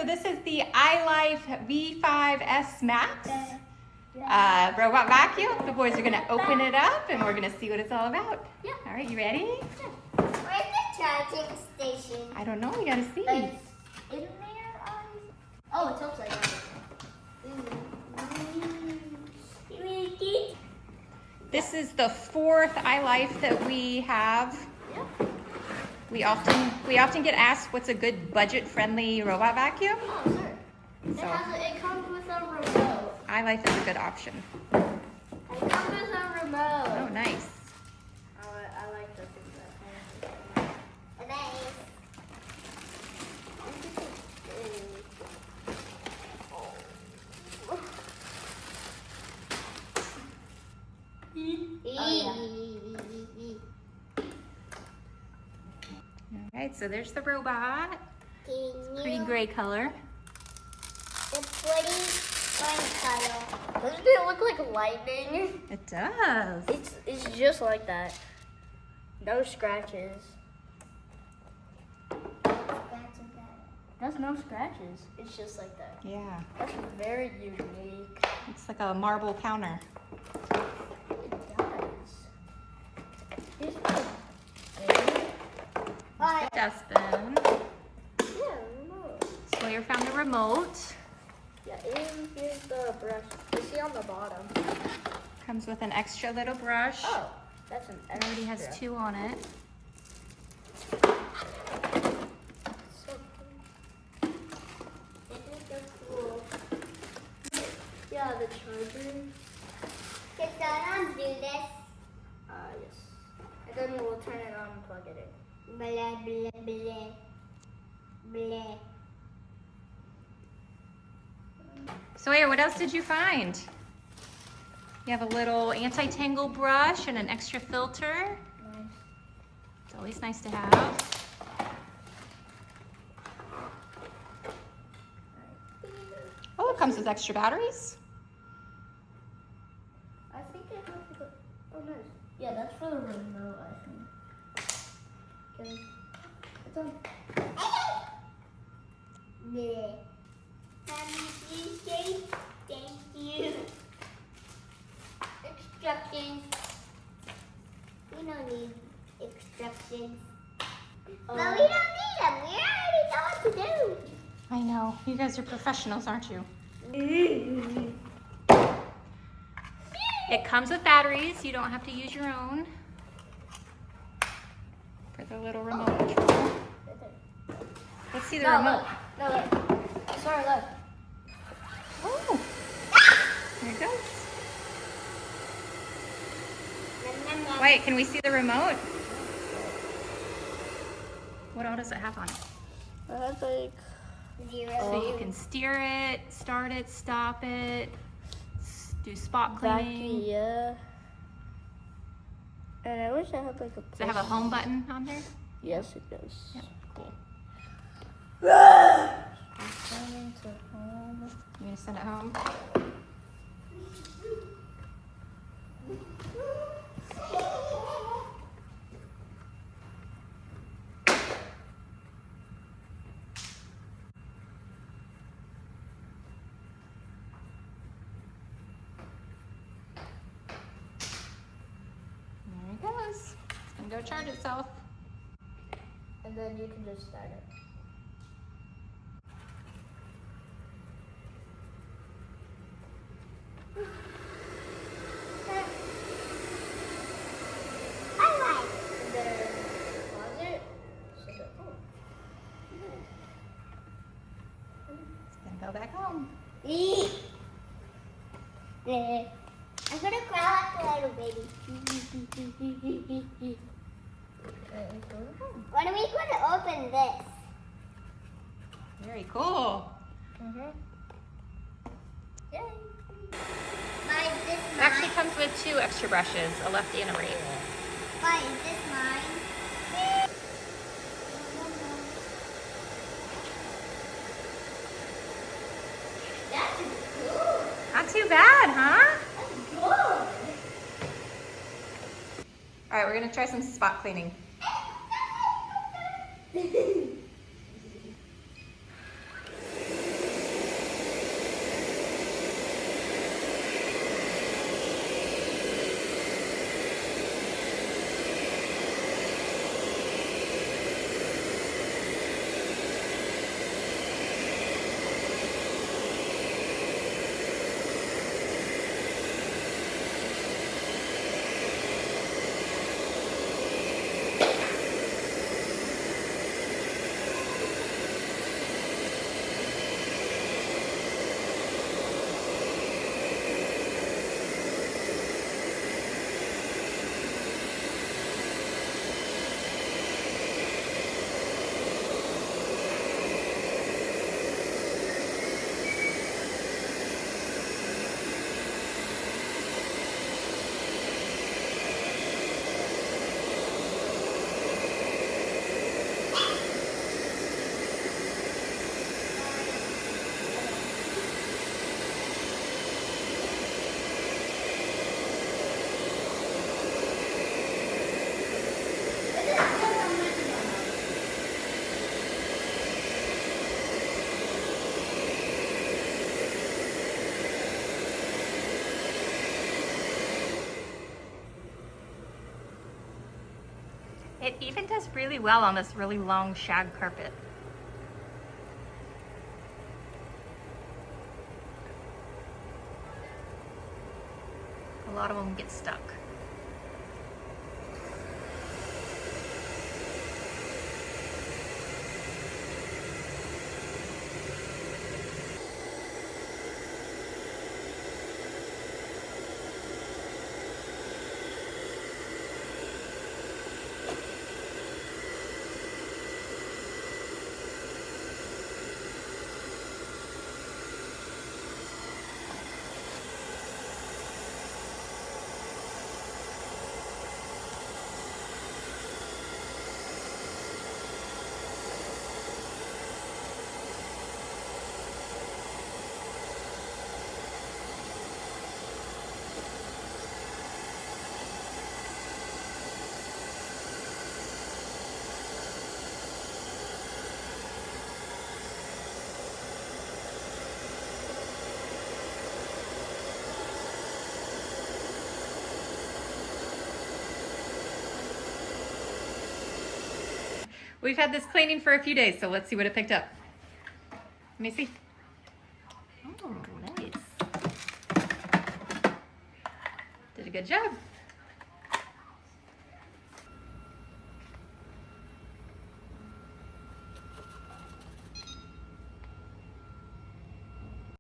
this is the ILIFE V5S Max robot vacuum. The boys are gonna open it up and we're gonna see what it's all about. Yeah. All right, you ready? Where's the charging station? I don't know, we gotta see. It's in there. Oh, it's upside down. This is the fourth iLife that we have. Yeah. We often get asked what's a good budget-friendly robot vacuum. Oh, sure. It comes with a remote. iLife is a good option. It comes with a remote. Oh, nice. I like the things that nice. All right, so there's the robot. Pretty gray color. It's pretty gray color. Doesn't it look like lightning? It does. It's just like that. No scratches. That's no scratches. It's just like that. Yeah. That's very unique. It's like a marble counter. It does. Here's the The dustbin. yeah, remote. Sawyer found the remote. Yeah, and here's the brush. You see on the bottom. Comes with an extra little brush. Oh, that's an It extra. already has two on it. So cool. Cool. Yeah, the charger. Can someone do this? Yes. And then we'll turn it on and plug it in. Blah, blah, blah. Blah. Sawyer, what else did you find? You have a little anti-tangle brush and an extra filter. Nice. It's always nice to have. Oh, it comes with extra batteries. I think it has to go. Oh, nice. Yeah, that's for the remote, I think. Okay. It's on. Yeah. Thank you. Instructions. We don't need instructions. But we don't need them. We already know what to do. I know. You guys are professionals, aren't you? It comes with batteries. You don't have to use your own. For the little remote control. Let's see the remote. No, look. Sorry, look. Oh, there it goes. Wait, can we see the remote? What all does it have on it? It has like 0. So you can steer it, start it, stop it, do spot cleaning. Yeah. And I wish I had like a. Does it have a home button on there? Yes, it does. Yeah, cool. Returning to home. You gonna send it home? There it goes. It's gonna go charge itself. And then you can just start it. Go back home. I'm gonna crawl like a little baby. When are we gonna open this? Very cool. Yay. It actually comes with 2 extra brushes, a lefty and a right. Why is this mine? That's good. Not too bad, huh? That's good. All right, we're gonna try some spot cleaning. It even does really well on this really long shag carpet. A lot of them get stuck. We've had this cleaning for a few days, so let's see what it picked up. Let me see. Oh, nice. Did a good job.